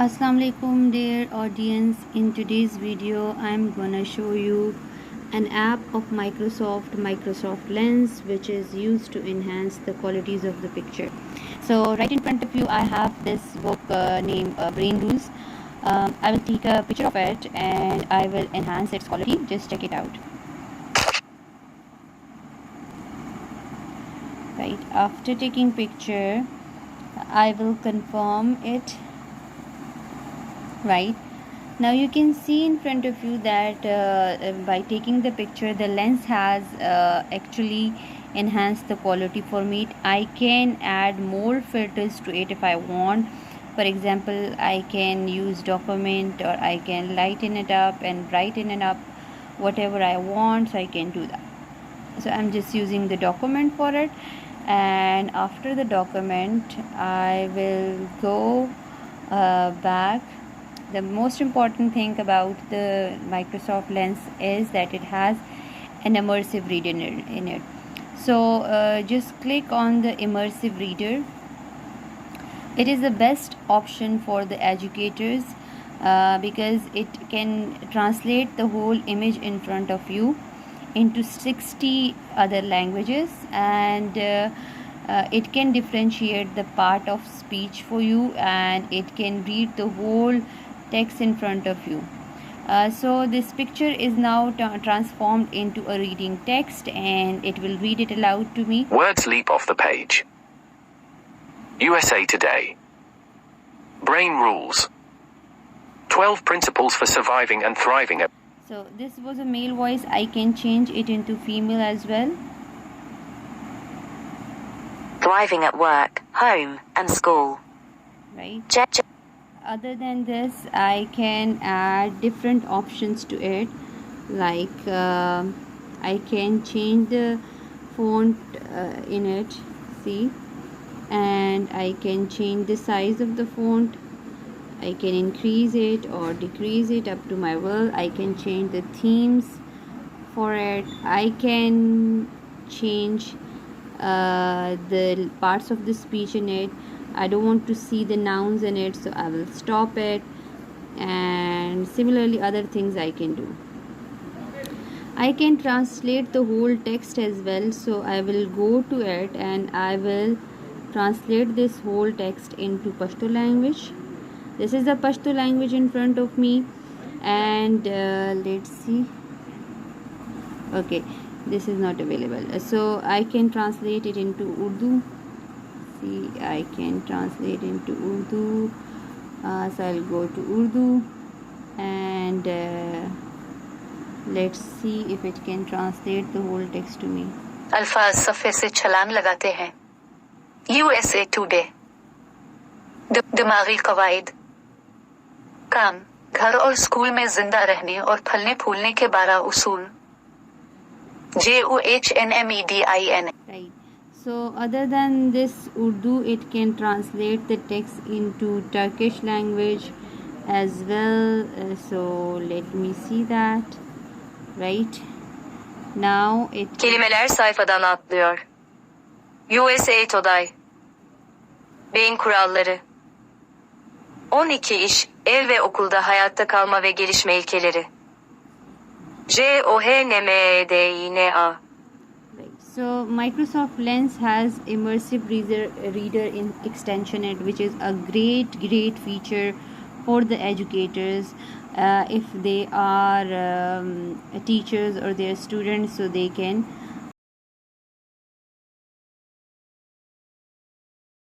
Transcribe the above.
Assalamu alaikum dear audience. In today's video I'm gonna show you an app of Microsoft Lens, which is used to enhance the qualities of the picture. So right in front of you I have this book named Brain Rules. I will take a picture of it and I will enhance its quality. Just check it out. Right, after taking picture I will confirm it. Right, now you can see in front of you that by taking the picture the lens has actually enhanced the quality for me. I can add more filters to it if I want. For example, I can use document, or I can lighten it up and brighten it up, whatever I want, so I can do that. So I'm just using the document for it, and after the document I will go back. The most important thing about the Microsoft Lens is that it has an immersive reader in it. So just click on the immersive reader. It is the best option for the educators because it can translate the whole image in front of you into 60 other languages, and it can differentiate the part of speech for you, and it can read the whole text in front of you. So this picture is now transformed into a reading text, and it will read it aloud to me. Words leap off the page. USA Today. Brain Rules. 12 Principles for Surviving and Thriving. So this was a male voice. I can change it into female as well. Thriving at work, home, and school. Right. Other than this, I can add different options to it, like I can change the font in it, see, and I can change the size of the font. I can increase it or decrease it up to my will. I can change the themes for it. I can change the parts of the speech in it. I don't want to see the nouns in it, so I will stop it, and similarly other things I can do. I can translate the whole text as well, so I will go to it and I will translate this whole text into Pashto language. This is the Pashto language in front of me, and let's see. Okay, this is not available, so I can translate it into Urdu. See, I can translate into Urdu, so I'll go to Urdu, and let's see if it can translate the whole text to me. अल्फाज सफ़े से छलांग लगाते हैं. USA Today. दिमागी कवायद. काम, घर और स्कूल में जिंदा रहने और फलने फूलने के 12 उसूल. JUHNMEDIN. Right. So other than this Urdu, it can translate the text into Turkish language as well. So let me see that. Right. Now it. Kelimeler sayfadan atlıyor. USA Today. Beyin kuralları. 12 iş, ev ve okulda hayatta kalma ve gelişme ilkeleri. JOHNMEDINA. So Microsoft Lens has immersive reader in extension, which is a great feature for the educators if they are teachers or their students, so they can